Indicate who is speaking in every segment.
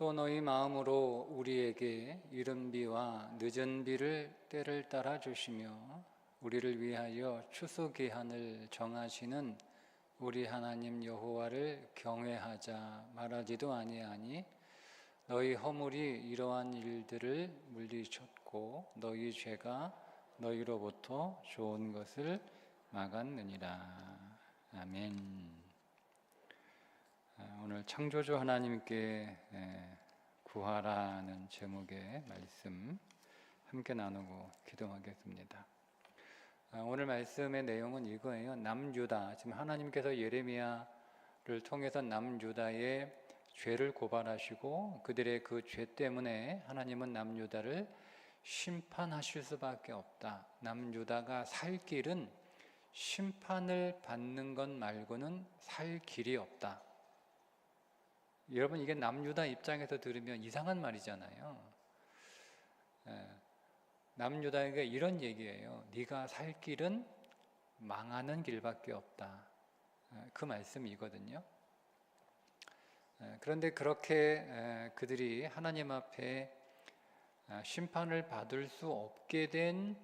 Speaker 1: 또 너희 마음으로 우리에게 이른 비와 늦은 비를 때를 따라 주시며 우리를 위하여 추수 기한을 정하시는 우리 하나님 여호와를 경외하자 말하지도 아니하니 너희 허물이 이러한 일들을 물리쳤고 너희 죄가 너희로부터 좋은 것을 막았느니라. 아멘. 오늘 창조주 하나님께 구하라는 제목의 말씀 함께 나누고 기도하겠습니다. 오늘 말씀의 내용은 이거예요. 남유다, 지금 하나님께서 예레미야를 통해서 남유다의 죄를 고발하시고 그들의 그 죄 때문에 하나님은 남유다를 심판하실 수밖에 없다. 남유다가 살 길은 심판을 받는 것 말고는 살 길이 없다. 여러분, 이게 남유다 입장에서 들으면 이상한 말이잖아요. 남유다에게 이런 얘기예요. 네가 살 길은 망하는 길밖에 없다. 그 말씀이거든요. 그런데 그렇게 그들이 하나님 앞에 심판을 받을 수 없게 된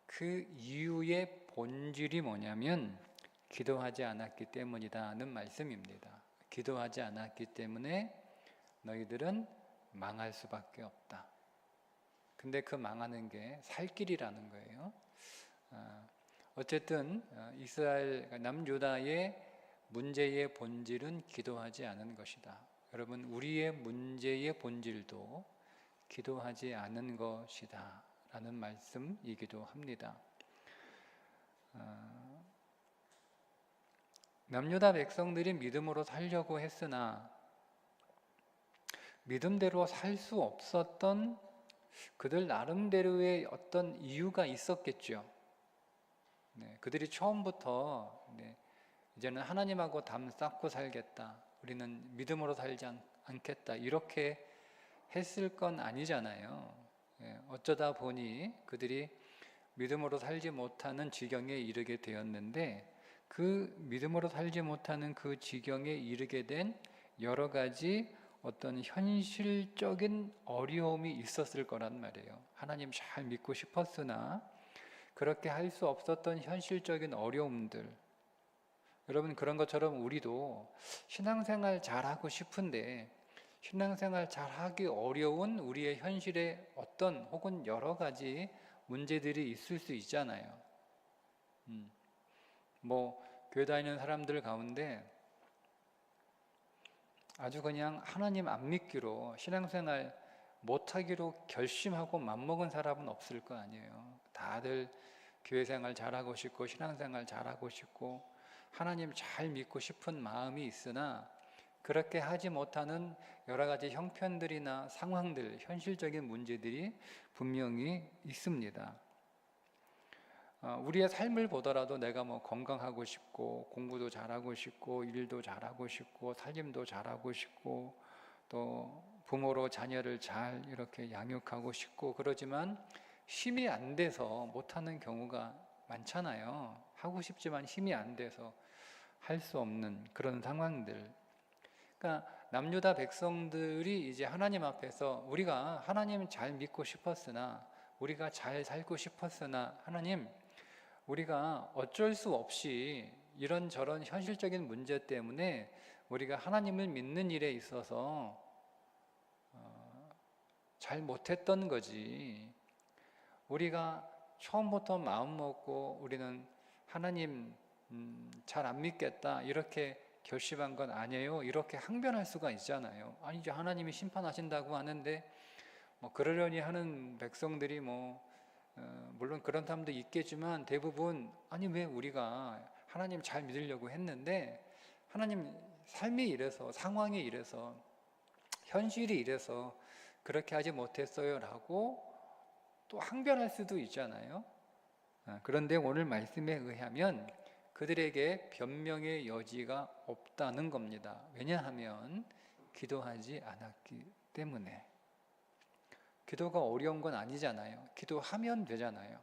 Speaker 1: 그 이유의 본질이 뭐냐면 기도하지 않았기 때문이다는 말씀입니다. 기도하지 않았기 때문에 너희들은 망할 수밖에 없다. 근데 그 망하는 게 살 길이라는 거예요. 어쨌든 이스라엘 남유다의 문제의 본질은 기도하지 않은 것이다. 여러분, 우리의 문제의 본질도 기도하지 않은 것이다 라는 말씀이기도 합니다. 남유다 백성들이 믿음으로 살려고 했으나 믿음대로 살 수 없었던 그들 나름대로의 어떤 이유가 있었겠죠. 그들이 처음부터 이제는 하나님하고 담 쌓고 살겠다, 우리는 믿음으로 살지 않겠다, 이렇게 했을 건 아니잖아요. 어쩌다 보니 그들이 믿음으로 살지 못하는 지경에 이르게 되었는데, 그 믿음으로 살지 못하는 그 지경에 이르게 된 여러 가지 어떤 현실적인 어려움이 있었을 거란 말이에요. 하나님 잘 믿고 싶었으나 그렇게 할 수 없었던 현실적인 어려움들. 여러분, 그런 것처럼 우리도 신앙생활 잘하고 싶은데 신앙생활 잘하기 어려운 우리의 현실에 어떤 혹은 여러 가지 문제들이 있을 수 있잖아요. 교회 다니는 사람들 가운데 아주 그냥 하나님 안 믿기로 신앙생활 못하기로 결심하고 맘먹은 사람은 없을 거 아니에요. 다들 교회생활 잘하고 싶고 신앙생활 잘하고 싶고 하나님 잘 믿고 싶은 마음이 있으나 그렇게 하지 못하는 여러 가지 형편들이나 상황들, 현실적인 문제들이 분명히 있습니다. 우리의 삶을 보더라도 내가 건강하고 싶고 공부도 잘하고 싶고 일도 잘하고 싶고 살림도 잘하고 싶고 또 부모로 자녀를 잘 이렇게 양육하고 싶고 그러지만 힘이 안 돼서 못하는 경우가 많잖아요. 하고 싶지만 힘이 안 돼서 할 수 없는 그런 상황들. 그러니까 남유다 백성들이 이제 하나님 앞에서 우리가 하나님 잘 믿고 싶었으나 우리가 잘 살고 싶었으나 하나님, 우리가 어쩔 수 없이 이런저런 현실적인 문제 때문에 우리가 하나님을 믿는 일에 있어서 잘 못했던 거지. 우리가 처음부터 마음 먹고 우리는 하나님 잘 안 믿겠다 이렇게 결심한 건 아니에요, 이렇게 항변할 수가 있잖아요. 아니, 이제 하나님이 심판하신다고 하는데 그러려니 하는 백성들이 물론 그런 사람도 있겠지만 대부분 아니, 왜 우리가 하나님 잘 믿으려고 했는데 하나님 삶이 이래서, 상황이 이래서, 현실이 이래서 그렇게 하지 못했어요 라고 또 항변할 수도 있잖아요. 그런데 오늘 말씀에 의하면 그들에게 변명의 여지가 없다는 겁니다. 왜냐하면 기도하지 않았기 때문에. 기도가 어려운 건 아니잖아요. 기도하면 되잖아요.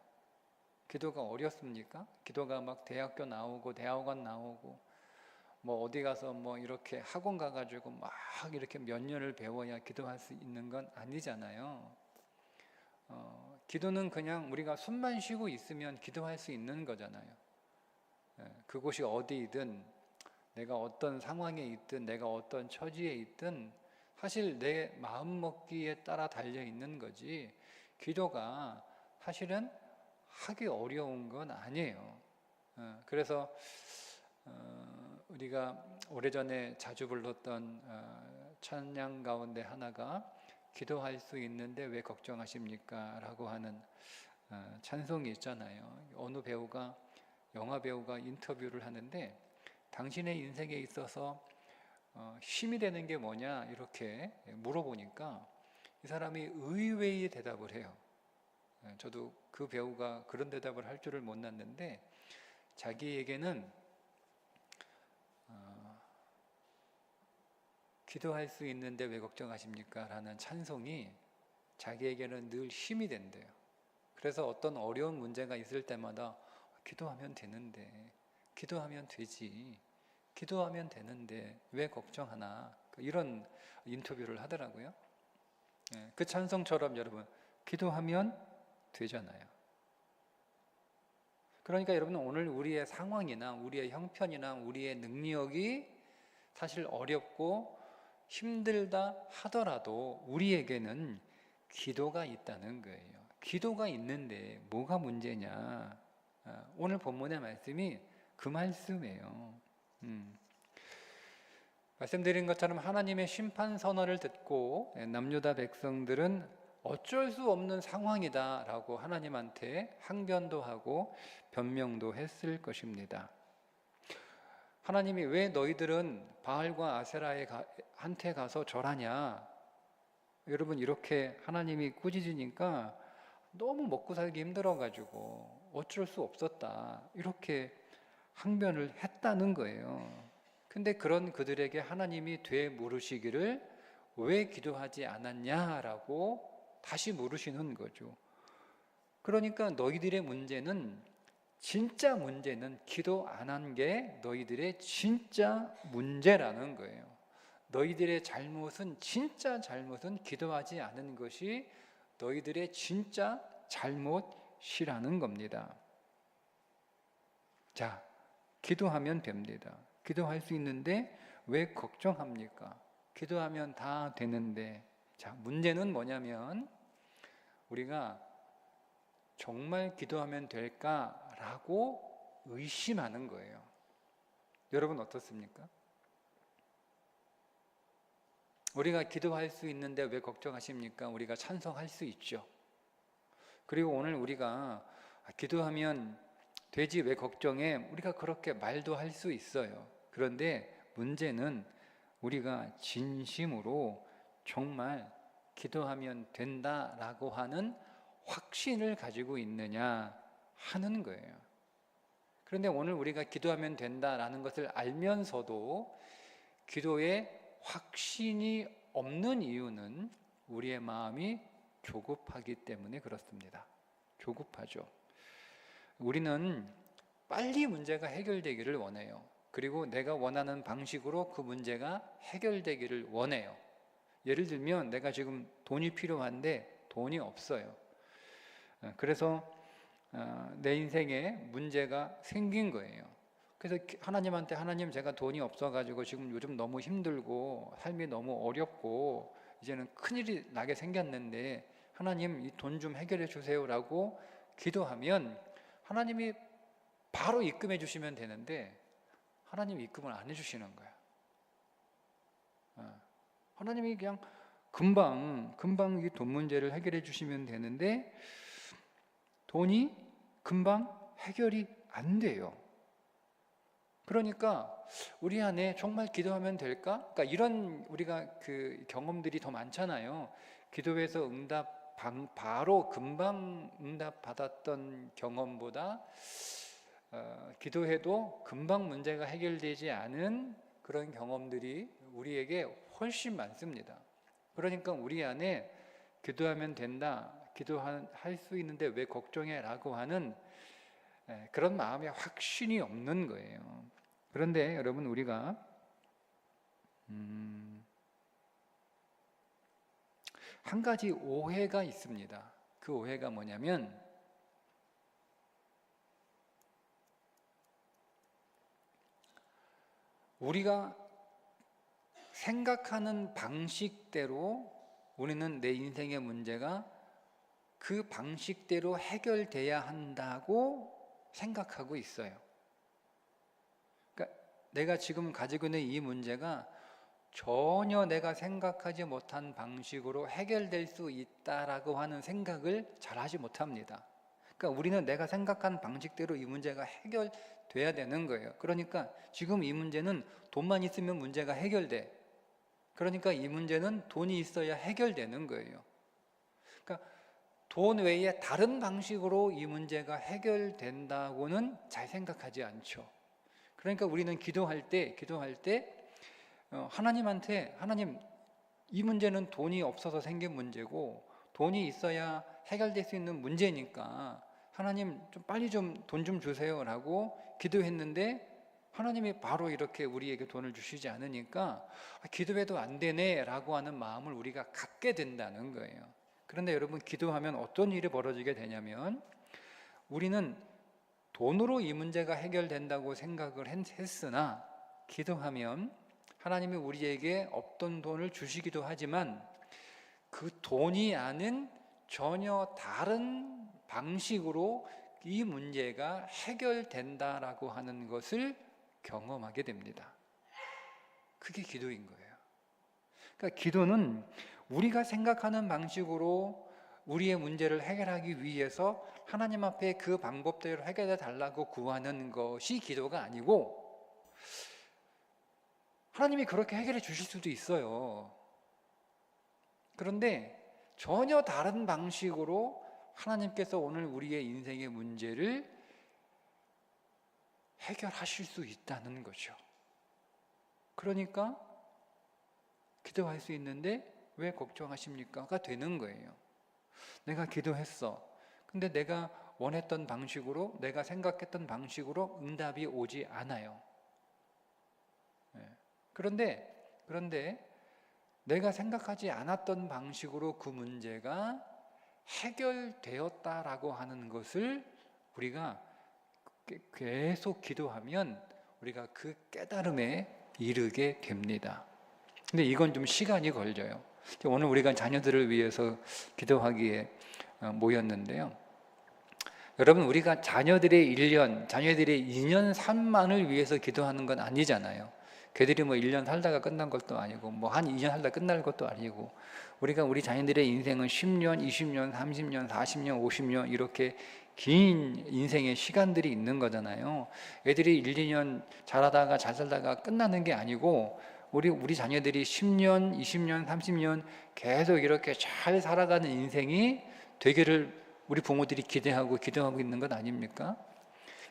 Speaker 1: 기도가 어렵습니까? 기도가 대학교 나오고 대학원 나오고 뭐 어디 가서 뭐 이렇게 학원 가가지고 막 이렇게 몇 년을 배워야 기도할 수 있는 건 아니잖아요. 기도는 그냥 우리가 숨만 쉬고 있으면 기도할 수 있는 거잖아요. 그곳이 어디이든, 내가 어떤 상황에 있든, 내가 어떤 처지에 있든 사실 내 마음 먹기에 따라 달려 있는 거지, 기도가 사실은 하기 어려운 건 아니에요. 그래서 우리가 오래전에 자주 불렀던 찬양 가운데 하나가 기도할 수 있는데 왜 걱정하십니까? 라고 하는 찬송이 있잖아요. 어느 배우가, 영화 배우가 인터뷰를 하는데 당신의 인생에 있어서 힘이 되는 게 뭐냐 이렇게 물어보니까 이 사람이 의외의 대답을 해요. 저도 그 배우가 그런 대답을 할 줄을 몰랐는데, 자기에게는 기도할 수 있는데 왜 걱정하십니까? 라는 찬송이 자기에게는 늘 힘이 된대요. 그래서 어떤 어려운 문제가 있을 때마다 기도하면 되는데, 기도하면 되지, 기도하면 되는데 왜 걱정하나, 이런 인터뷰를 하더라고요. 그 찬송처럼 여러분, 기도하면 되잖아요. 그러니까 여러분, 오늘 우리의 상황이나 우리의 형편이나 우리의 능력이 사실 어렵고 힘들다 하더라도 우리에게는 기도가 있다는 거예요. 기도가 있는데 뭐가 문제냐? 오늘 본문의 말씀이 그 말씀이에요. 말씀드린 것처럼 하나님의 심판 선언을 듣고 남유다 백성들은 어쩔 수 없는 상황이다 라고 하나님한테 항변도 하고 변명도 했을 것입니다. 하나님이 왜 너희들은 바알과 아세라한테 가서 절하냐? 여러분, 이렇게 하나님이 꾸짖으니까 너무 먹고 살기 힘들어가지고 어쩔 수 없었다, 이렇게 항변을 했다는 거예요. 근데 그런 그들에게 하나님이 되물으시기를 왜 기도하지 않았냐라고 다시 물으시는 거죠. 그러니까 너희들의 문제는, 진짜 문제는 기도 안 한 게 너희들의 진짜 문제라는 거예요. 너희들의 잘못은, 진짜 잘못은 기도하지 않은 것이 너희들의 진짜 잘못이라는 겁니다. 자, 기도하면 됩니다. 기도할 수 있는데 왜 걱정합니까? 기도하면 다 되는데. 자, 문제는 뭐냐면 우리가 정말 기도하면 될까라고 의심하는 거예요. 여러분 어떻습니까? 우리가 기도할 수 있는데 왜 걱정하십니까? 우리가 찬성할 수 있죠. 그리고 오늘 우리가 기도하면 되지 왜 걱정해? 우리가 그렇게 말도 할 수 있어요. 그런데 문제는 우리가 진심으로 정말 기도하면 된다라고 하는 확신을 가지고 있느냐 하는 거예요. 그런데 오늘 우리가 기도하면 된다라는 것을 알면서도 기도에 확신이 없는 이유는 우리의 마음이 조급하기 때문에 그렇습니다. 조급하죠. 우리는 빨리 문제가 해결되기를 원해요. 그리고 내가 원하는 방식으로 그 문제가 해결되기를 원해요. 예를 들면 내가 지금 돈이 필요한데 돈이 없어요. 그래서 내 인생에 문제가 생긴 거예요. 그래서 하나님한테, 하나님, 제가 돈이 없어가지고 지금 요즘 너무 힘들고 삶이 너무 어렵고 이제는 큰일이 나게 생겼는데 하나님, 이 돈 좀 해결해 주세요라고 기도하면 하나님이 바로 입금해 주시면 되는데 하나님이 입금을 안 해주시는 거야. 하나님이 그냥 금방 이 돈 문제를 해결해 주시면 되는데 돈이 금방 해결이 안 돼요. 그러니까 우리 안에 정말 기도하면 될까? 그러니까 이런 우리가 그 경험들이 더 많잖아요. 기도해서 바로 금방 응답 받았던 경험보다 기도해도 금방 문제가 해결되지 않은 그런 경험들이 우리에게 훨씬 많습니다. 그러니까 우리 안에 기도하면 된다, 기도할 수 있는데 왜 걱정해? 라고 하는 그런 마음의 확신이 없는 거예요. 그런데 여러분, 우리가 한 가지 오해가 있습니다. 그 오해가 뭐냐면, 우리가 생각하는 방식대로 우리는 내 인생의 문제가 그 방식대로 해결돼야 한다고 생각하고 있어요. 그러니까 내가 지금 가지고 있는 이 문제가 전혀 내가 생각하지 못한 방식으로 해결될 수 있다라고 하는 생각을 잘 하지 못합니다. 그러니까 우리는 내가 생각한 방식대로 이 문제가 해결돼야 되는 거예요. 그러니까 지금 이 문제는 돈만 있으면 문제가 해결돼. 그러니까 이 문제는 돈이 있어야 해결되는 거예요. 그러니까 돈 외에 다른 방식으로 이 문제가 해결된다고는 잘 생각하지 않죠. 그러니까 우리는 기도할 때 하나님한테, 하나님, 이 문제는 돈이 없어서 생긴 문제고 돈이 있어야 해결될 수 있는 문제니까 하나님 좀 빨리 좀 돈 좀 주세요라고 기도했는데 하나님이 바로 이렇게 우리에게 돈을 주시지 않으니까 기도해도 안 되네 라고 하는 마음을 우리가 갖게 된다는 거예요. 그런데 여러분, 기도하면 어떤 일이 벌어지게 되냐면, 우리는 돈으로 이 문제가 해결된다고 생각을 했으나 기도하면 하나님이 우리에게 없던 돈을 주시기도 하지만 그 돈이 아닌 전혀 다른 방식으로 이 문제가 해결된다라고 하는 것을 경험하게 됩니다. 그게 기도인 거예요. 그러니까 기도는 우리가 생각하는 방식으로 우리의 문제를 해결하기 위해서 하나님 앞에 그 방법대로 해결해 달라고 구하는 것이 기도가 아니고, 하나님이 그렇게 해결해 주실 수도 있어요. 그런데 전혀 다른 방식으로 하나님께서 오늘 우리의 인생의 문제를 해결하실 수 있다는 거죠. 그러니까 기도할 수 있는데 왜 걱정하십니까?가 되는 거예요. 내가 기도했어. 근데 내가 원했던 방식으로, 내가 생각했던 방식으로 응답이 오지 않아요. 그런데 내가 생각하지 않았던 방식으로 그 문제가 해결되었다라고 하는 것을 우리가 계속 기도하면 우리가 그 깨달음에 이르게 됩니다. 근데 이건 좀 시간이 걸려요. 오늘 우리가 자녀들을 위해서 기도하기에 모였는데요. 여러분, 우리가 자녀들의 1년, 자녀들의 2년 산만을 위해서 기도하는 건 아니잖아요. 걔들이 뭐 1년 살다가 끝난 것도 아니고 뭐 한 2년 살다 끝날 것도 아니고, 우리가 우리 자녀들의 인생은 10년, 20년, 30년, 40년, 50년 이렇게 긴 인생의 시간들이 있는 거잖아요. 애들이 1, 2년 잘하다가 잘 살다가 끝나는 게 아니고 우리 자녀들이 10년, 20년, 30년 계속 이렇게 잘 살아가는 인생이 되기를 우리 부모들이 기도하고 있는 것 아닙니까?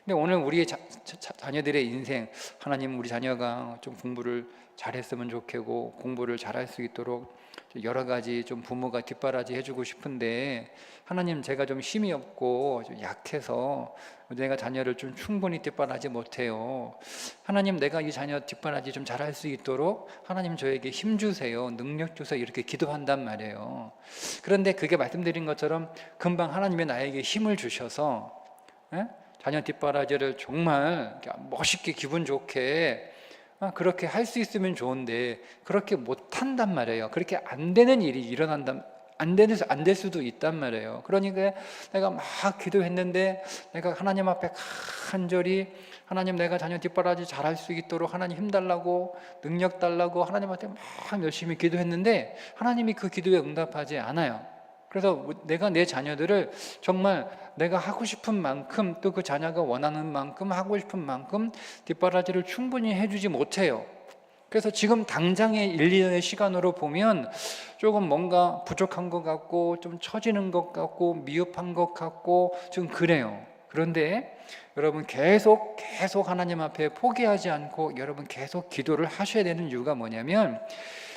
Speaker 1: 근데 오늘 우리의 자녀들의 인생, 하나님, 우리 자녀가 좀 공부를 잘했으면 좋겠고 공부를 잘할 수 있도록 여러 가지 좀 부모가 뒷바라지 해주고 싶은데, 하나님, 제가 좀 힘이 없고 좀 약해서 내가 자녀를 좀 충분히 뒷바라지 못해요. 하나님, 내가 이 자녀 뒷바라지 좀 잘할 수 있도록 하나님 저에게 힘 주세요, 능력 주세요, 이렇게 기도한단 말이에요. 그런데 그게 말씀드린 것처럼 금방 하나님이 나에게 힘을 주셔서 자녀 뒷바라지를 정말 멋있게 기분 좋게 그렇게 할 수 있으면 좋은데 그렇게 못한단 말이에요. 그렇게 안 되는 일이 일어난다, 안 될 수도 있단 말이에요. 그러니까 내가 막 기도했는데 내가 하나님 앞에 간절히, 하나님, 내가 자녀 뒷바라지 잘할 수 있도록 하나님 힘 달라고, 능력 달라고 하나님한테 막 열심히 기도했는데 하나님이 그 기도에 응답하지 않아요. 그래서 내가 내 자녀들을 정말 내가 하고 싶은 만큼, 또 그 자녀가 원하는 만큼, 하고 싶은 만큼 뒷바라지를 충분히 해주지 못해요. 그래서 지금 당장의 1, 2년의 시간으로 보면 조금 뭔가 부족한 것 같고 좀 처지는 것 같고 미흡한 것 같고 좀 그래요. 그런데 여러분, 계속 하나님 앞에 포기하지 않고 여러분 계속 기도를 하셔야 되는 이유가 뭐냐면,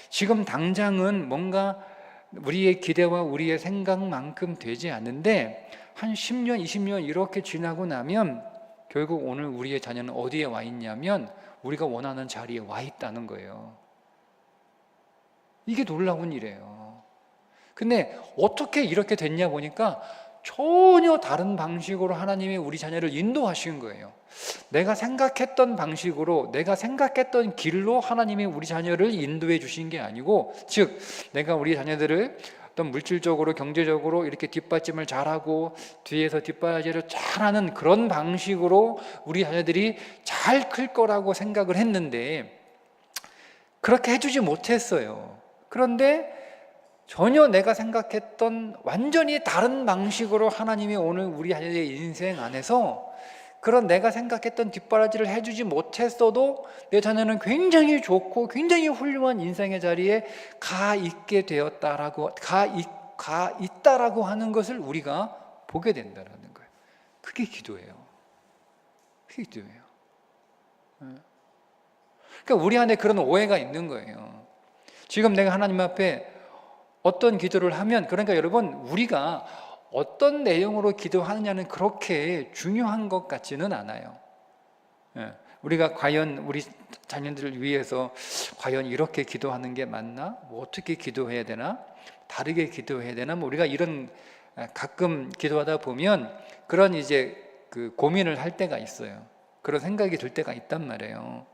Speaker 1: 지금 당장은 뭔가 우리의 기대와 우리의 생각만큼 되지 않는데 한 10년, 20년 이렇게 지나고 나면 결국 오늘 우리의 자녀는 어디에 와 있냐면 우리가 원하는 자리에 와 있다는 거예요. 이게 놀라운 일이에요. 근데 어떻게 이렇게 됐냐 보니까 전혀 다른 방식으로 하나님이 우리 자녀를 인도하신 거예요. 내가 생각했던 방식으로, 내가 생각했던 길로 하나님이 우리 자녀를 인도해 주신 게 아니고, 즉 내가 우리 자녀들을 어떤 물질적으로, 경제적으로 이렇게 뒷받침을 잘하고 뒤에서 뒷바라지를 잘하는 그런 방식으로 우리 자녀들이 잘 클 거라고 생각을 했는데 그렇게 해주지 못했어요. 그런데 전혀 내가 생각했던 완전히 다른 방식으로 하나님이 오늘 우리 자녀의 인생 안에서 그런 내가 생각했던 뒷바라지를 해주지 못했어도 내 자녀는 굉장히 좋고 굉장히 훌륭한 인생의 자리에 가 있게 되었다라고, 가 있다라고 하는 것을 우리가 보게 된다라는 거예요. 그게 기도예요. 그게 기도예요. 그러니까 우리 안에 그런 오해가 있는 거예요. 지금 내가 하나님 앞에 어떤 기도를 하면, 그러니까 여러분, 우리가 어떤 내용으로 기도하느냐는 그렇게 중요한 것 같지는 않아요. 우리가 과연 우리 자녀들을 위해서 과연 이렇게 기도하는 게 맞나? 뭐 어떻게 기도해야 되나? 다르게 기도해야 되나? 뭐 우리가 이런 가끔 기도하다 보면 그런 이제 그 고민을 할 때가 있어요. 그런 생각이 들 때가 있단 말이에요.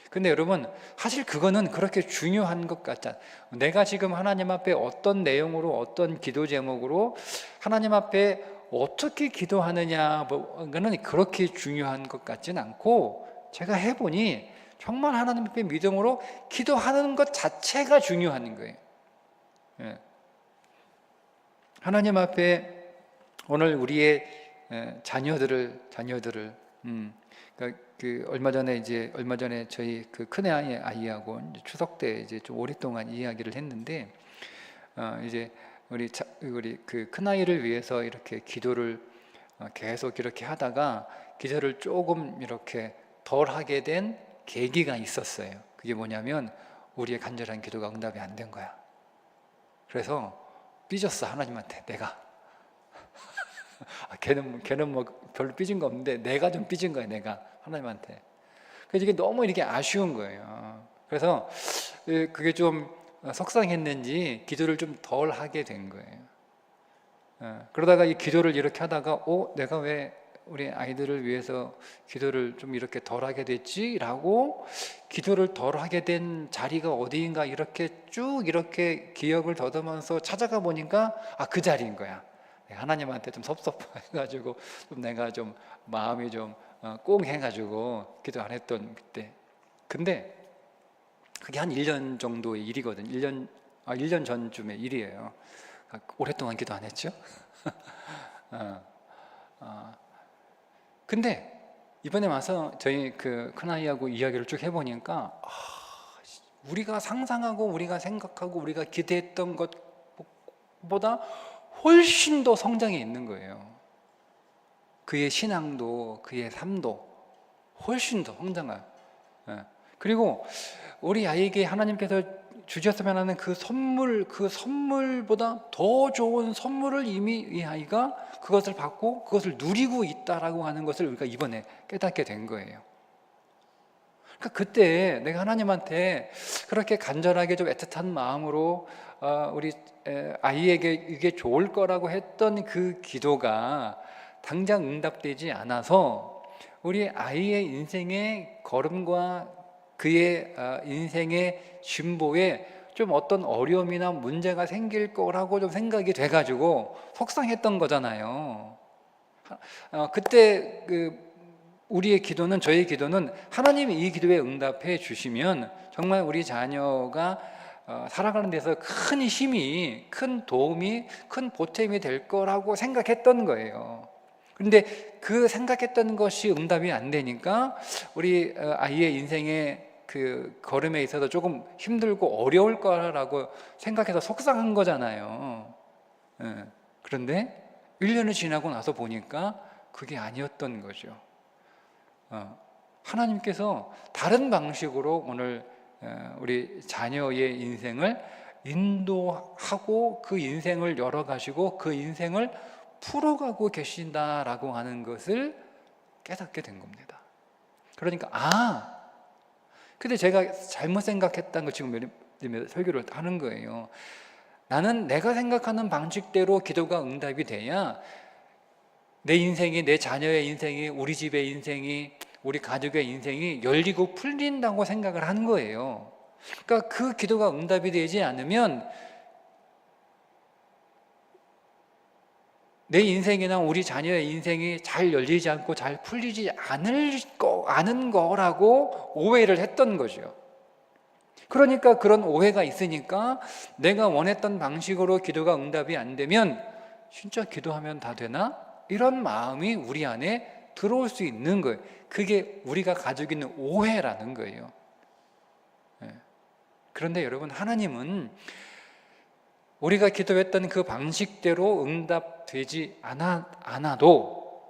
Speaker 1: 근데 여러분, 사실 그거는 그렇게 중요한 것 같지 않아요. 내가 지금 하나님 앞에 어떤 내용으로, 어떤 기도 제목으로 하나님 앞에 어떻게 기도하느냐, 그거는 그렇게 중요한 것 같지는 않고, 제가 해보니 정말 하나님 앞에 믿음으로 기도하는 것 자체가 중요한 거예요. 하나님 앞에 오늘 우리의 자녀들을 그러니까 얼마 전에 저희 그 큰애 아이하고 추석 때 이제 좀 오랫동안 이야기를 했는데, 이제 우리 그 큰 아이를 위해서 이렇게 기도를 계속 이렇게 하다가 기도를 조금 이렇게 덜 하게 된 계기가 있었어요. 그게 뭐냐면 우리의 간절한 기도가 응답이 안 된 거야. 그래서 삐졌어, 하나님한테. 내가 걔는 뭐 별로 삐진 거 없는데 내가 좀 삐진 거야, 내가 하나님한테. 그래서 이게 너무 이렇게 아쉬운 거예요. 그래서 그게 좀 속상했는지 기도를 좀 덜 하게 된 거예요. 그러다가 이 기도를 이렇게 하다가 내가 왜 우리 아이들을 위해서 기도를 좀 이렇게 덜 하게 됐지? 라고 기도를 덜 하게 된 자리가 어디인가 이렇게 쭉 이렇게 기억을 더듬으면서 찾아가 보니까 그 자리인 거야. 하나님한테 좀 섭섭해가지고 좀 내가 좀 마음이 좀 꽁해가지고 기도 안 했던 그때. 근데 그게 한 1년 정도의 일이거든. 1년 전쯤의 일이에요. 오랫동안 기도 안 했죠? 근데 이번에 와서 저희 그 큰아이하고 이야기를 쭉 해보니까 우리가 상상하고 우리가 생각하고 우리가 기대했던 것보다 훨씬 더 성장해 있는 거예요. 그의 신앙도 그의 삶도 훨씬 더 성장해요. 그리고 우리 아이에게 하나님께서 주셨으면 하는 그 선물보다 더 좋은 선물을 이미 이 아이가 그것을 받고 그것을 누리고 있다라고 하는 것을 우리가 이번에 깨닫게 된 거예요. 그러니까 그때 내가 하나님한테 그렇게 간절하게 좀 애틋한 마음으로 우리 아이에게 이게 좋을 거라고 했던 그 기도가 당장 응답되지 않아서 우리 아이의 인생의 걸음과 그의 인생의 진보에 좀 어떤 어려움이나 문제가 생길 거라고 좀 생각이 돼가지고 속상했던 거잖아요. 그때 우리의 기도는, 저의 기도는 하나님이 이 기도에 응답해 주시면 정말 우리 자녀가 살아가는 데서 큰 힘이, 큰 도움이, 큰 보탬이 될 거라고 생각했던 거예요. 그런데 그 생각했던 것이 응답이 안 되니까 우리 아이의 인생의 그 걸음에 있어서 조금 힘들고 어려울 거라고 생각해서 속상한 거잖아요. 그런데 1년이 지나고 나서 보니까 그게 아니었던 거죠. 하나님께서 다른 방식으로 오늘 우리 자녀의 인생을 인도하고 그 인생을 열어가시고 그 인생을 풀어가고 계신다라고 하는 것을 깨닫게 된 겁니다. 그러니까 근데 제가 잘못 생각했다는 걸 지금 설교를 하는 거예요. 나는 내가 생각하는 방식대로 기도가 응답이 돼야 내 인생이, 내 자녀의 인생이, 우리 집의 인생이, 우리 가족의 인생이 열리고 풀린다고 생각을 한 거예요. 그러니까 그 기도가 응답이 되지 않으면 내 인생이나 우리 자녀의 인생이 잘 열리지 않고 잘 풀리지 않은 거라고 오해를 했던 거죠. 그러니까 그런 오해가 있으니까 내가 원했던 방식으로 기도가 응답이 안 되면 진짜 기도하면 다 되나? 이런 마음이 우리 안에 들어올 수 있는 거예요. 그게 우리가 가지고 있는 오해라는 거예요. 그런데 여러분, 하나님은 우리가 기도했던 그 방식대로 응답되지 않아도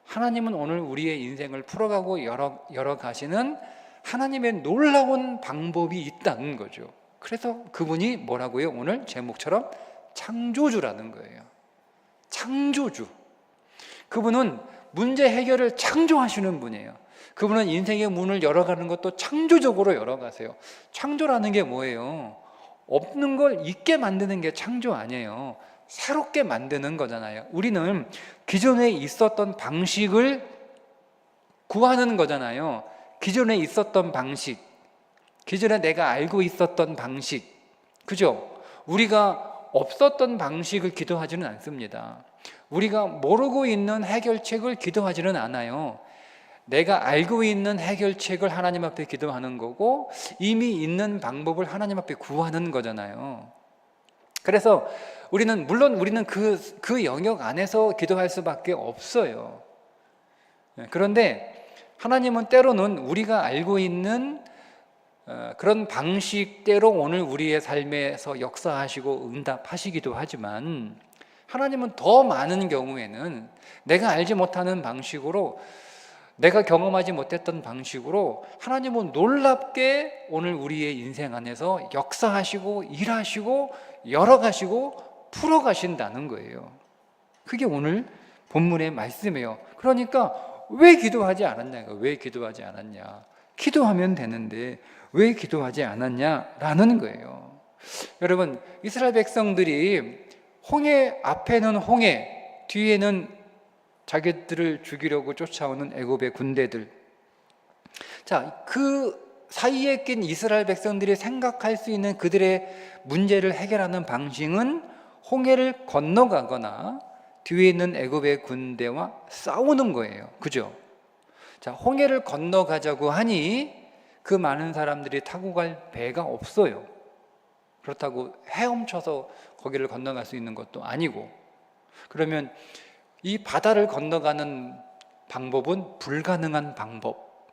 Speaker 1: 하나님은 오늘 우리의 인생을 풀어가고 열어가시는 하나님의 놀라운 방법이 있다는 거죠. 그래서 그분이 뭐라고요? 오늘 제목처럼 창조주라는 거예요. 창조주. 그분은 문제 해결을 창조하시는 분이에요. 그분은 인생의 문을 열어가는 것도 창조적으로 열어가세요. 창조라는 게 뭐예요? 없는 걸 있게 만드는 게 창조 아니에요. 새롭게 만드는 거잖아요. 우리는 기존에 있었던 방식을 구하는 거잖아요. 기존에 있었던 방식, 기존에 내가 알고 있었던 방식, 그죠? 우리가 없었던 방식을 기도하지는 않습니다. 우리가 모르고 있는 해결책을 기도하지는 않아요. 내가 알고 있는 해결책을 하나님 앞에 기도하는 거고 이미 있는 방법을 하나님 앞에 구하는 거잖아요. 그래서 우리는 그 영역 안에서 기도할 수밖에 없어요. 그런데 하나님은 때로는 우리가 알고 있는 그런 방식대로 오늘 우리의 삶에서 역사하시고 응답하시기도 하지만 하나님은 더 많은 경우에는 내가 알지 못하는 방식으로, 내가 경험하지 못했던 방식으로 하나님은 놀랍게 오늘 우리의 인생 안에서 역사하시고 일하시고 열어가시고 풀어가신다는 거예요. 그게 오늘 본문의 말씀이에요. 그러니까 왜 기도하지 않았냐? 왜 기도하지 않았냐? 기도하면 되는데 왜 기도하지 않았냐라는 거예요. 여러분, 이스라엘 백성들이 홍해 앞에는 홍해, 뒤에는 자기들을 죽이려고 쫓아오는 애굽의 군대들. 자, 그 사이에 낀 이스라엘 백성들이 생각할 수 있는 그들의 문제를 해결하는 방식은 홍해를 건너가거나 뒤에 있는 애굽의 군대와 싸우는 거예요. 그죠? 자, 홍해를 건너가자고 하니 그 많은 사람들이 타고 갈 배가 없어요. 그렇다고 헤엄쳐서 거기를 건너갈 수 있는 것도 아니고, 그러면 이 바다를 건너가는 방법은 불가능한 방법.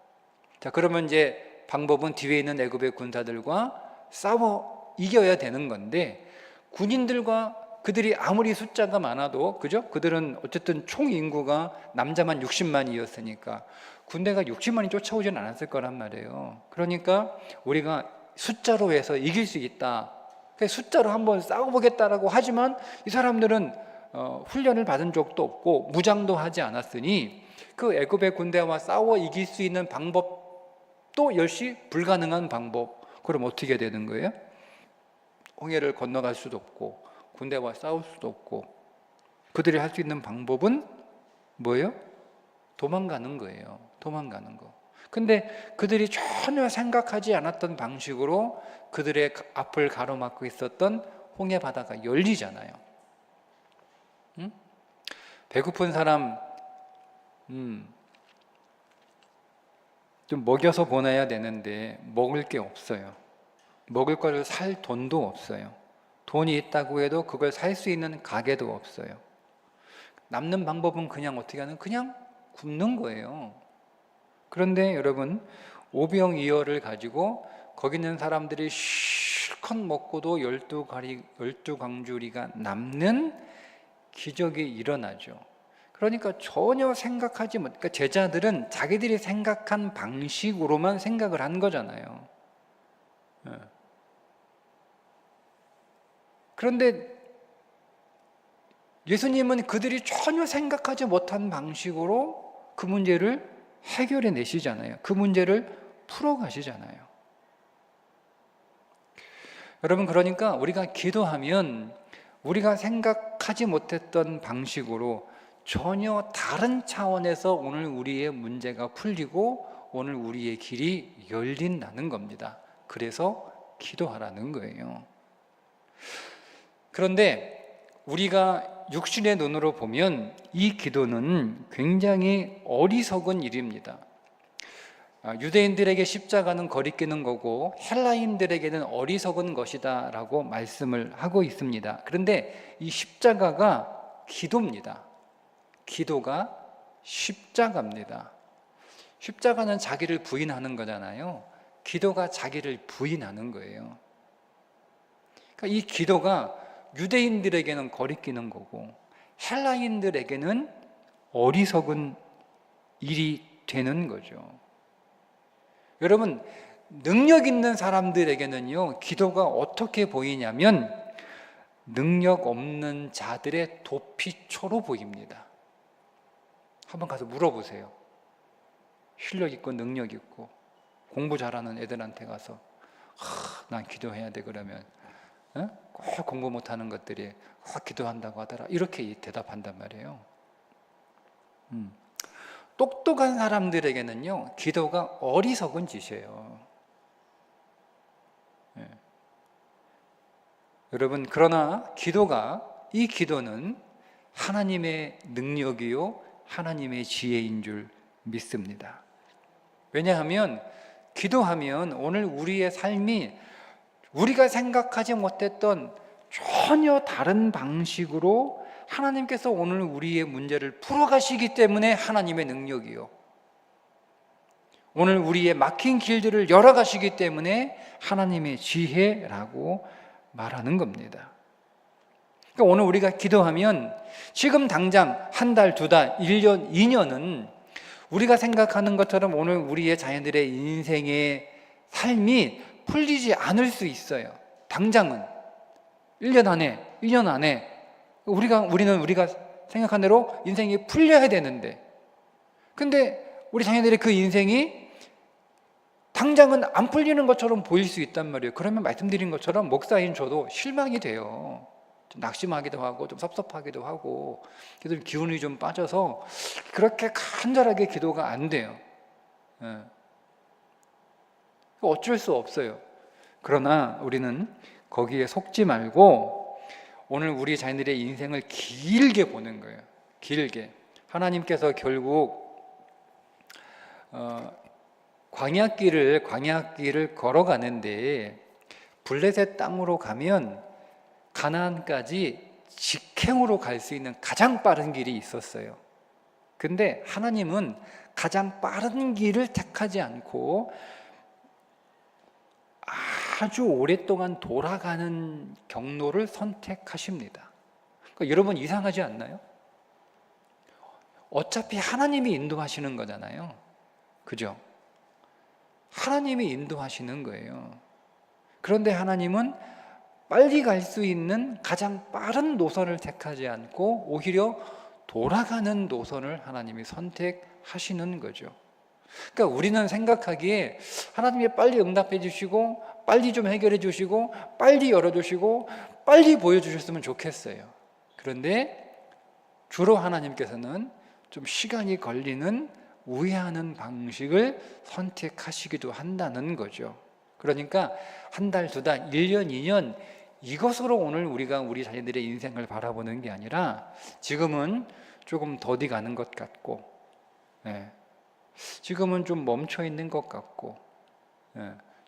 Speaker 1: 자, 그러면 이제 방법은 뒤에 있는 애굽의 군사들과 싸워 이겨야 되는 건데, 군인들과 그들이 아무리 숫자가 많아도, 그죠? 그들은 어쨌든 총 인구가 남자만 60만이었으니까 군대가 60만이 쫓아오지는 않았을 거란 말이에요. 그러니까 우리가 숫자로 해서 이길 수 있다, 숫자로 한번 싸워보겠다라고 하지만 이 사람들은 훈련을 받은 적도 없고 무장도 하지 않았으니 그 애굽의 군대와 싸워 이길 수 있는 방법도 역시 불가능한 방법. 그럼 어떻게 되는 거예요? 홍해를 건너갈 수도 없고 군대와 싸울 수도 없고, 그들이 할 수 있는 방법은 뭐예요? 도망가는 거예요. 도망가는 거. 근데 그들이 전혀 생각하지 않았던 방식으로 그들의 앞을 가로막고 있었던 홍해 바다가 열리잖아요. 응? 배고픈 사람 좀 먹여서 보내야 되는데 먹을 게 없어요. 먹을 거를 살 돈도 없어요. 돈이 있다고 해도 그걸 살 수 있는 가게도 없어요. 남는 방법은 그냥 어떻게 하는? 그냥 굶는 거예요. 그런데 여러분, 오병이어를 가지고 거기 있는 사람들이 실컷 먹고도 12광주리가 남는 기적이 일어나죠. 그러니까 전혀 생각하지 못, 그러니까 제자들은 자기들이 생각한 방식으로만 생각을 한 거잖아요. 그런데 예수님은 그들이 전혀 생각하지 못한 방식으로 그 문제를 해결해 내시잖아요. 그 문제를 풀어 가시잖아요. 여러분, 그러니까 우리가 기도하면 우리가 생각하지 못했던 방식으로 전혀 다른 차원에서 오늘 우리의 문제가 풀리고 오늘 우리의 길이 열린다는 겁니다. 그래서 기도하라는 거예요. 그런데 우리가 육신의 눈으로 보면 이 기도는 굉장히 어리석은 일입니다. 유대인들에게 십자가는 거리끼는 거고 헬라인들에게는 어리석은 것이다 라고 말씀을 하고 있습니다. 그런데 이 십자가가 기도입니다. 기도가 십자가입니다. 십자가는 자기를 부인하는 거잖아요. 기도가 자기를 부인하는 거예요. 그러니까 이 기도가 유대인들에게는 거리끼는 거고 헬라인들에게는 어리석은 일이 되는 거죠. 여러분, 능력 있는 사람들에게는요, 기도가 어떻게 보이냐면 능력 없는 자들의 도피처로 보입니다. 한번 가서 물어보세요. 실력 있고 능력 있고 공부 잘하는 애들한테 가서 난 기도해야 돼 그러면 꼭 공부 못하는 것들이 기도한다고 하더라 이렇게 대답한단 말이에요. 똑똑한 사람들에게는요, 기도가 어리석은 짓이에요. 여러분, 그러나 이 기도는 하나님의 능력이요 하나님의 지혜인 줄 믿습니다. 왜냐하면 기도하면 오늘 우리의 삶이 우리가 생각하지 못했던 전혀 다른 방식으로 하나님께서 오늘 우리의 문제를 풀어가시기 때문에 하나님의 능력이요, 오늘 우리의 막힌 길들을 열어가시기 때문에 하나님의 지혜라고 말하는 겁니다. 그러니까 오늘 우리가 기도하면 지금 당장 한 달, 두 달, 1년, 2년은 우리가 생각하는 것처럼 오늘 우리의 자녀들의 인생의 삶이 풀리지 않을 수 있어요. 당장은 1년 안에, 2년 안에 우리가 생각한 대로 인생이 풀려야 되는데, 근데 우리 자녀들의 그 인생이 당장은 안 풀리는 것처럼 보일 수 있단 말이에요. 그러면 말씀드린 것처럼 목사인 저도 실망이 돼요. 좀 낙심하기도 하고 좀 섭섭하기도 하고 그래서 기운이 좀 빠져서 그렇게 간절하게 기도가 안 돼요. 어쩔 수 없어요. 그러나 우리는 거기에 속지 말고 오늘 우리 자녀들의 인생을 길게 보는 거예요. 길게. 하나님께서 결국 광야길을 걸어가는데 블레셋 땅으로 가면 가나안까지 직행으로 갈 수 있는 가장 빠른 길이 있었어요. 근데 하나님은 가장 빠른 길을 택하지 않고 아주 오랫동안 돌아가는 경로를 선택하십니다. 그러니까 여러분, 이상하지 않나요? 어차피 하나님이 인도하시는 거잖아요. 그죠? 하나님이 인도하시는 거예요. 그런데 하나님은 빨리 갈 수 있는 가장 빠른 노선을 택하지 않고 오히려 돌아가는 노선을 하나님이 선택하시는 거죠. 그러니까 우리는 생각하기에 하나님이 빨리 응답해 주시고 빨리 좀 해결해 주시고 빨리 열어주시고 빨리 보여주셨으면 좋겠어요. 그런데 주로 하나님께서는 좀 시간이 걸리는 우회하는 방식을 선택하시기도 한다는 거죠. 그러니까 한 달, 두 달, 1년, 2년 이것으로 오늘 우리가 우리 자녀들의 인생을 바라보는 게 아니라 지금은 조금 더디 가는 것 같고 지금은 좀 멈춰 있는 것 같고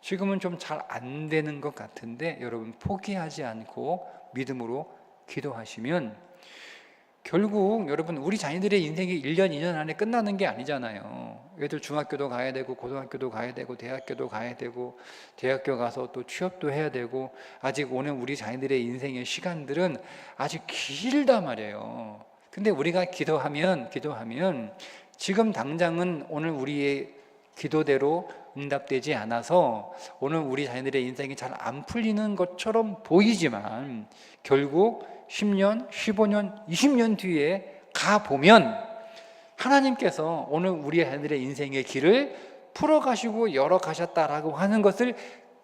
Speaker 1: 지금은 좀 잘 안 되는 것 같은데 여러분, 포기하지 않고 믿음으로 기도하시면 결국 여러분, 우리 자녀들의 인생이 1년, 2년 안에 끝나는 게 아니잖아요. 애들 중학교도 가야 되고 고등학교도 가야 되고 대학교도 가야 되고 대학교 가서 또 취업도 해야 되고 아직 오늘 우리 자녀들의 인생의 시간들은 아직 길단 말이에요. 근데 우리가 기도하면 지금 당장은 오늘 우리의 기도대로 응답되지 않아서 오늘 우리 자녀들의 인생이 잘 안 풀리는 것처럼 보이지만 결국 10년, 15년, 20년 뒤에 가보면 하나님께서 오늘 우리 자녀들의 인생의 길을 풀어가시고 열어가셨다라고 하는 것을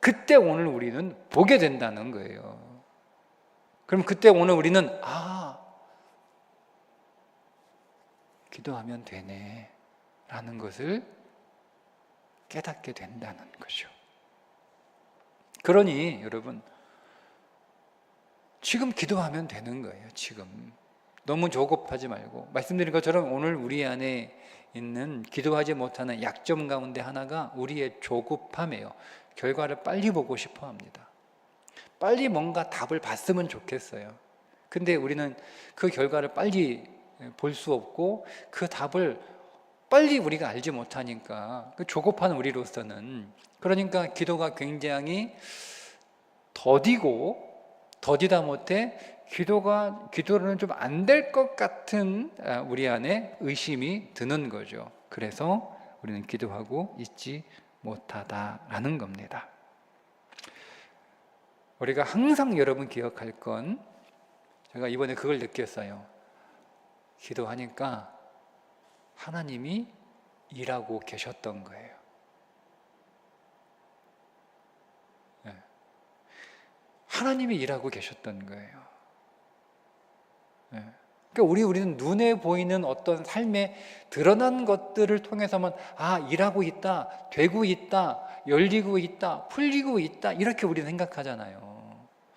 Speaker 1: 그때 오늘 우리는 보게 된다는 거예요. 그럼 그때 오늘 우리는 기도하면 되네 라는 것을 깨닫게 된다는 거죠. 그러니 여러분, 지금 기도하면 되는 거예요. 지금 너무 조급하지 말고, 말씀드린 것처럼 오늘 우리 안에 있는 기도하지 못하는 약점 가운데 하나가 우리의 조급함이에요. 결과를 빨리 보고 싶어 합니다. 빨리 뭔가 답을 봤으면 좋겠어요. 근데 우리는 그 결과를 빨리 볼 수 없고 그 답을 빨리 우리가 알지 못하니까, 그 조급한 우리로서는, 그러니까 기도가 굉장히 더디다 못해 기도는 좀 안 될 것 같은 우리 안에 의심이 드는 거죠. 그래서 우리는 기도하고 있지 못하다라는 겁니다. 우리가 항상 여러분 기억할 건, 제가 이번에 그걸 느꼈어요. 기도하니까 하나님이 일하고 계셨던 거예요. 네. 하나님이 일하고 계셨던 거예요. 네. 그러니까 우리는 눈에 보이는 어떤 삶에 드러난 것들을 통해서만 일하고 있다, 되고 있다, 열리고 있다, 풀리고 있다, 이렇게 우리는 생각하잖아요.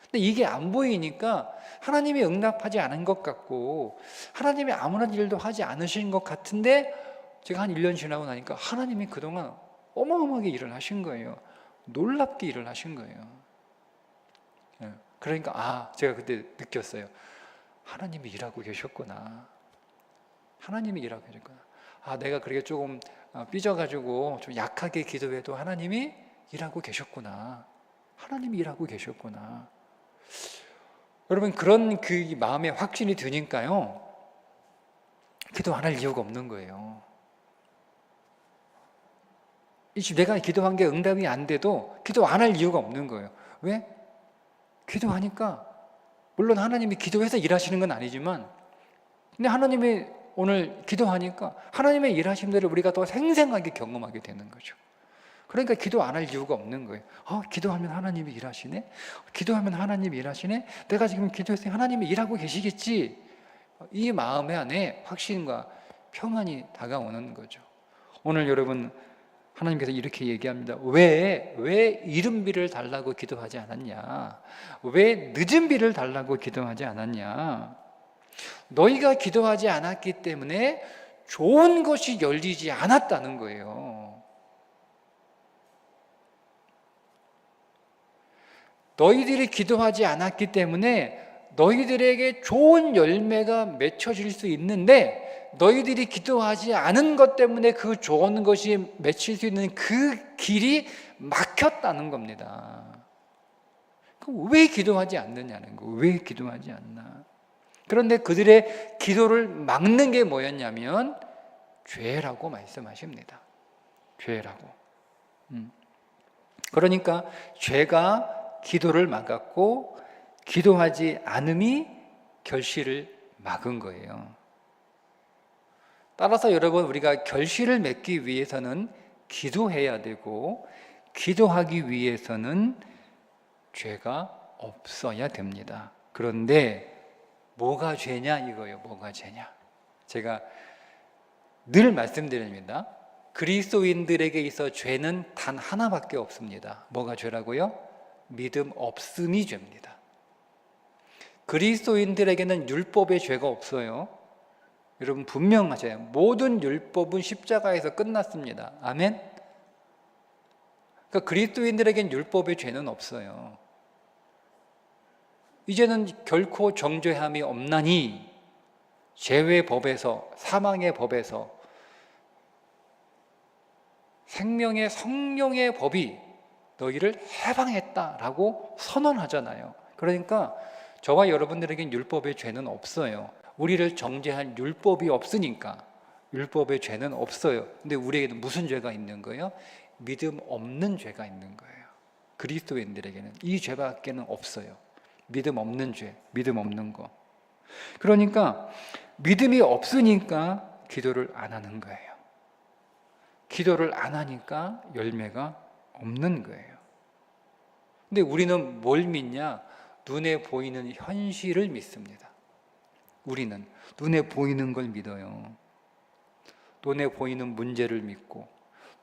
Speaker 1: 근데 이게 안 보이니까 하나님이 응답하지 않은 것 같고, 하나님이 아무런 일도 하지 않으신 것 같은데, 제가 한 1년 지나고 나니까 하나님이 그동안 어마어마하게 일을 하신 거예요. 놀랍게 일을 하신 거예요. 그러니까 제가 그때 느꼈어요. 하나님이 일하고 계셨구나. 하나님이 일하고 계셨구나. 내가 그렇게 조금 삐져가지고 좀 약하게 기도해도 하나님이 일하고 계셨구나. 하나님이 일하고 계셨구나. 여러분, 그런 그 마음에 확신이 드니까요, 기도 안 할 이유가 없는 거예요. 내가 기도한 게 응답이 안 돼도 기도 안 할 이유가 없는 거예요. 왜? 기도하니까, 물론 하나님이 기도해서 일하시는 건 아니지만, 근데 하나님이 오늘 기도하니까 하나님의 일하심들을 우리가 더 생생하게 경험하게 되는 거죠. 그러니까 기도 안 할 이유가 없는 거예요. 기도하면 하나님이 일하시네? 기도하면 하나님이 일하시네? 내가 지금 기도했으니 하나님이 일하고 계시겠지? 이 마음의 안에 확신과 평안이 다가오는 거죠. 오늘 여러분, 하나님께서 이렇게 얘기합니다. 왜 이른비를 달라고 기도하지 않았냐? 왜 늦은 비를 달라고 기도하지 않았냐? 너희가 기도하지 않았기 때문에 좋은 것이 열리지 않았다는 거예요. 너희들이 기도하지 않았기 때문에 너희들에게 좋은 열매가 맺혀질 수 있는데, 너희들이 기도하지 않은 것 때문에 그 좋은 것이 맺힐 수 있는 그 길이 막혔다는 겁니다. 그럼 왜 기도하지 않느냐는 거. 왜 기도하지 않나? 그런데 그들의 기도를 막는 게 뭐였냐면 죄라고 말씀하십니다. 죄라고. 그러니까 죄가 기도를 막았고, 기도하지 않음이 결실을 막은 거예요. 따라서 여러분, 우리가 결실을 맺기 위해서는 기도해야 되고, 기도하기 위해서는 죄가 없어야 됩니다. 그런데 뭐가 죄냐 이거예요. 뭐가 죄냐. 제가 늘 말씀드립니다. 그리스도인들에게 있어 죄는 단 하나밖에 없습니다. 뭐가 죄라고요? 믿음 없음이 죄입니다. 그리스도인들에게는 율법의 죄가 없어요. 여러분 분명하세요. 모든 율법은 십자가에서 끝났습니다. 아멘? 그러니까 그리스도인들에게는 율법의 죄는 없어요. 이제는 결코 정죄함이 없나니 죄의 법에서, 사망의 법에서 생명의 성령의 법이 너희를 해방했다라고 선언하잖아요. 그러니까 저와 여러분들에겐 율법의 죄는 없어요. 우리를 정죄할 율법이 없으니까 율법의 죄는 없어요. 근데 우리에게는 무슨 죄가 있는 거예요? 믿음 없는 죄가 있는 거예요. 그리스도인들에게는 이 죄밖에는 없어요. 믿음 없는 죄, 믿음 없는 거. 그러니까 믿음이 없으니까 기도를 안 하는 거예요. 기도를 안 하니까 열매가 없는 거예요. 근데 우리는 뭘 믿냐? 눈에 보이는 현실을 믿습니다. 우리는 눈에 보이는 걸 믿어요. 눈에 보이는 문제를 믿고,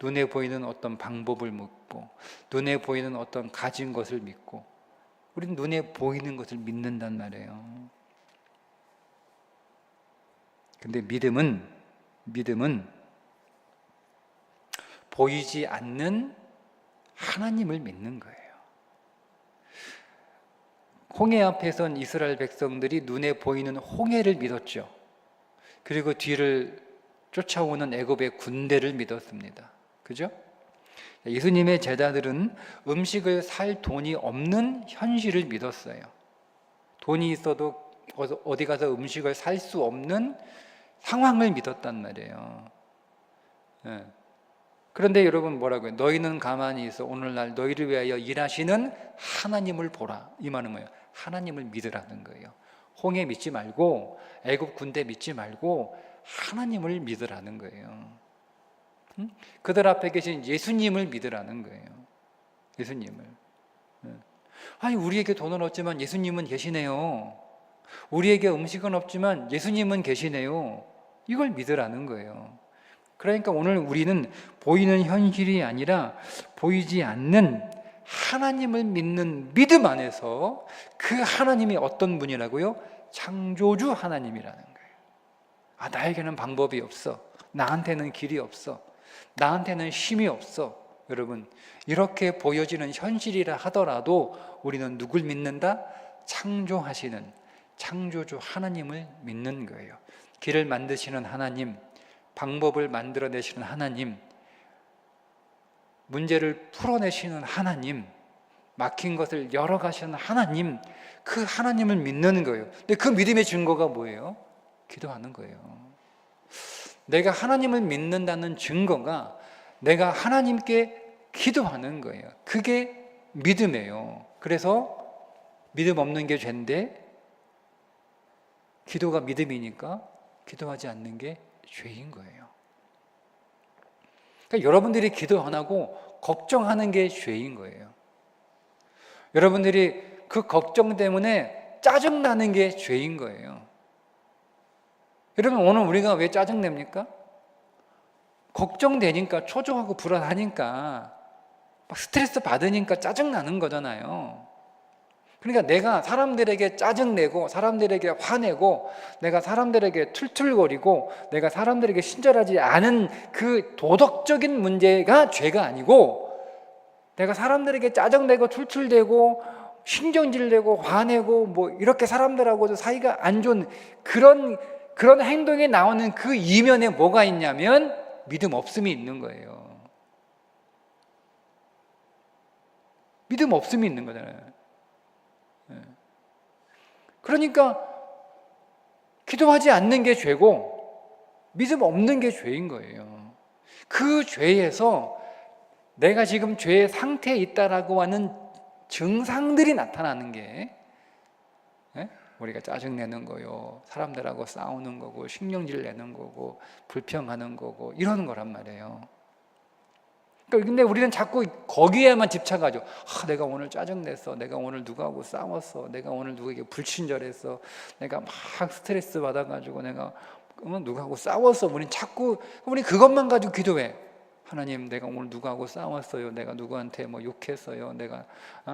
Speaker 1: 눈에 보이는 어떤 방법을 믿고, 눈에 보이는 어떤 가진 것을 믿고, 우리는 눈에 보이는 것을 믿는단 말이에요. 근데 믿음은 보이지 않는 하나님을 믿는 거예요. 홍해 앞에 선 이스라엘 백성들이 눈에 보이는 홍해를 믿었죠. 그리고 뒤를 쫓아오는 애굽의 군대를 믿었습니다. 그죠? 예수님의 제자들은 음식을 살 돈이 없는 현실을 믿었어요. 돈이 있어도 어디 가서 음식을 살 수 없는 상황을 믿었단 말이에요. 예. 그런데 여러분 뭐라고요? 너희는 가만히 있어. 오늘날 너희를 위하여 일하시는 하나님을 보라. 이 말은 뭐예요? 하나님을 믿으라는 거예요. 홍해 믿지 말고, 애굽 군대 믿지 말고 하나님을 믿으라는 거예요. 그들 앞에 계신 예수님을 믿으라는 거예요. 예수님을. 아니, 우리에게 돈은 없지만 예수님은 계시네요. 우리에게 음식은 없지만 예수님은 계시네요. 이걸 믿으라는 거예요. 그러니까 오늘 우리는 보이는 현실이 아니라 보이지 않는 하나님을 믿는 믿음 안에서 그 하나님이 어떤 분이라고요? 창조주 하나님이라는 거예요. 아, 나에게는 방법이 없어. 나한테는 길이 없어. 나한테는 힘이 없어. 여러분, 이렇게 보여지는 현실이라 하더라도 우리는 누굴 믿는다? 창조하시는 창조주 하나님을 믿는 거예요. 길을 만드시는 하나님, 방법을 만들어내시는 하나님, 문제를 풀어내시는 하나님, 막힌 것을 열어가시는 하나님, 그 하나님을 믿는 거예요. 근데 그 믿음의 증거가 뭐예요? 기도하는 거예요. 내가 하나님을 믿는다는 증거가 내가 하나님께 기도하는 거예요. 그게 믿음이에요. 그래서 믿음 없는 게 죄인데 기도가 믿음이니까 기도하지 않는 게 죄인 거예요. 그러니까 여러분들이 기도 안 하고 걱정하는 게 죄인 거예요. 여러분들이 그 걱정 때문에 짜증나는 게 죄인 거예요. 여러분, 오늘 우리가 왜 짜증냅니까? 걱정되니까, 초조하고 불안하니까, 막 스트레스 받으니까 짜증나는 거잖아요. 그러니까 내가 사람들에게 짜증내고, 사람들에게 화내고, 내가 사람들에게 툴툴거리고, 내가 사람들에게 친절하지 않은 그 도덕적인 문제가 죄가 아니고, 내가 사람들에게 짜증내고 툴툴대고 신경질내고 화내고 뭐 이렇게 사람들하고도 사이가 안 좋은 그런 행동이 나오는 그 이면에 뭐가 있냐면 믿음 없음이 있는 거예요. 믿음 없음이 있는 거잖아요. 그러니까 기도하지 않는 게 죄고 믿음 없는 게 죄인 거예요. 그 죄에서 내가 지금 죄의 상태에 있다라고 하는 증상들이 나타나는 게 우리가 짜증내는 거요, 사람들하고 싸우는 거고, 신경질 내는 거고, 불평하는 거고, 이러는 거란 말이에요. 근데 우리는 자꾸 거기에만 집착하죠. 내가 오늘 짜증냈어. 내가 오늘 누구하고 싸웠어. 내가 오늘 누구에게 불친절했어. 내가 막 스트레스 받아가지고 내가 누구하고 싸웠어. 우리 그것만 가지고 기도해. 하나님, 내가 오늘 누구하고 싸웠어요. 내가 누구한테 뭐 욕했어요. 내가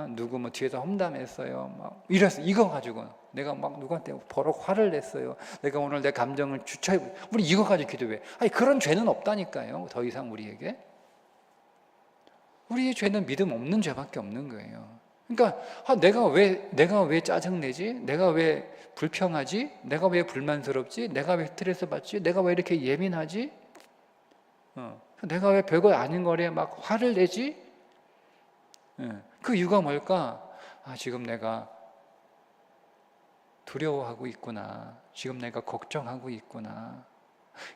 Speaker 1: 누구 뭐 뒤에서 험담했어요. 막 이랬어. 이거 가지고 내가 막 누구한테 버럭 화를 냈어요. 내가 오늘 내 감정을 주체해. 우리 이거 가지고 기도해. 아니, 그런 죄는 없다니까요. 더 이상 우리에게. 우리의 죄는 믿음 없는 죄밖에 없는 거예요. 그러니까 내가 왜 짜증내지? 내가 왜 불평하지? 내가 왜 불만스럽지? 내가 왜 스트레스 받지? 내가 왜 이렇게 예민하지? 내가 왜 별거 아닌 거리에 막 화를 내지? 그 이유가 뭘까? 지금 내가 두려워하고 있구나. 지금 내가 걱정하고 있구나.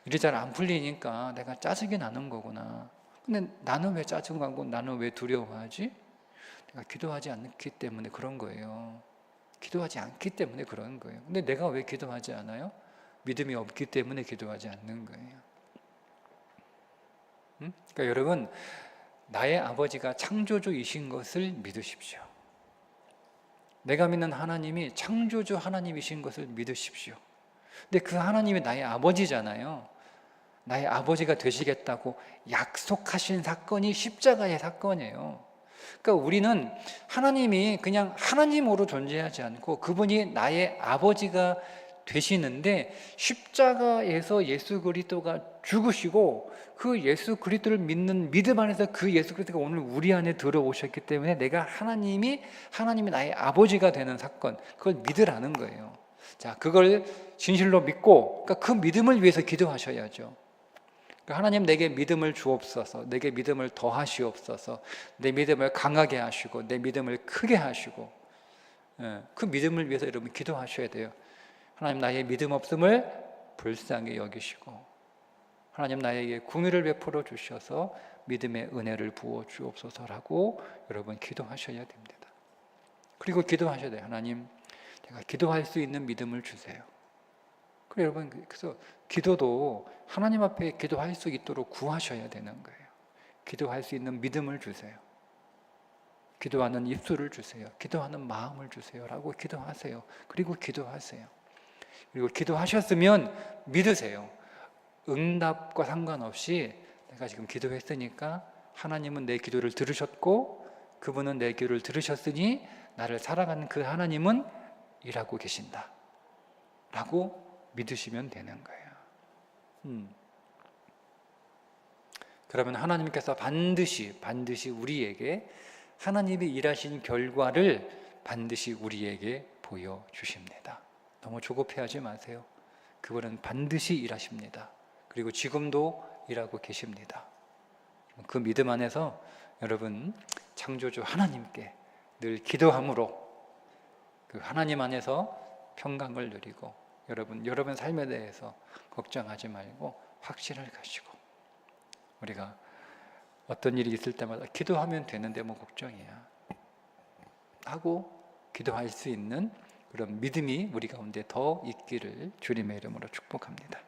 Speaker 1: 일이 잘 안 풀리니까 내가 짜증이 나는 거구나. 근데 나는 왜 짜증나고 나는 왜 두려워하지? 내가 기도하지 않기 때문에 그런 거예요. 기도하지 않기 때문에 그런 거예요. 근데 내가 왜 기도하지 않아요? 믿음이 없기 때문에 기도하지 않는 거예요. 그러니까 여러분, 나의 아버지가 창조주이신 것을 믿으십시오. 내가 믿는 하나님이 창조주 하나님이신 것을 믿으십시오. 근데 그 하나님이 나의 아버지잖아요. 나의 아버지가 되시겠다고 약속하신 사건이 십자가의 사건이에요. 그러니까 우리는 하나님이 그냥 하나님으로 존재하지 않고 그분이 나의 아버지가 되시는데 십자가에서 예수 그리스도가 죽으시고 그 예수 그리스도를 믿는 믿음 안에서 그 예수 그리스도가 오늘 우리 안에 들어오셨기 때문에 내가 하나님이 나의 아버지가 되는 사건, 그걸 믿으라는 거예요. 자, 그걸 진실로 믿고 그러니까 그 믿음을 위해서 기도하셔야죠. 그러니까 하나님 내게 믿음을 주옵소서, 내게 믿음을 더하시옵소서, 내 믿음을 강하게 하시고 내 믿음을 크게 하시고, 그 믿음을 위해서 여러분 기도하셔야 돼요. 하나님 나의 믿음 없음을 불쌍히 여기시고 하나님 나에게 긍휼을 베풀어 주셔서 믿음의 은혜를 부어 주옵소서라고 여러분 기도하셔야 됩니다. 그리고 기도하셔야 돼요. 하나님, 제가 기도할 수 있는 믿음을 주세요. 그래서 여러분, 그래서 기도도 하나님 앞에 기도할 수 있도록 구하셔야 되는 거예요. 기도할 수 있는 믿음을 주세요. 기도하는 입술을 주세요. 기도하는 마음을 주세요. 라고 기도하세요. 그리고 기도하세요. 그리고 기도하셨으면 믿으세요. 응답과 상관없이 내가 지금 기도했으니까 하나님은 내 기도를 들으셨고 그분은 내 기도를 들으셨으니 나를 사랑하는 그 하나님은 일하고 계신다 라고 믿으시면 되는 거예요. 그러면 하나님께서 반드시 우리에게 하나님이 일하신 결과를 반드시 우리에게 보여주십니다. 너무 조급해하지 마세요. 그분은 반드시 일하십니다. 그리고 지금도 일하고 계십니다. 그 믿음 안에서 여러분 창조주 하나님께 늘 기도함으로 그 하나님 안에서 평강을 누리고 여러분 삶에 대해서 걱정하지 말고 확신을 가지고 우리가 어떤 일이 있을 때마다 기도하면 되는데 뭐 걱정이야 하고 기도할 수 있는 그런 믿음이 우리 가운데 더 있기를 주님의 이름으로 축복합니다.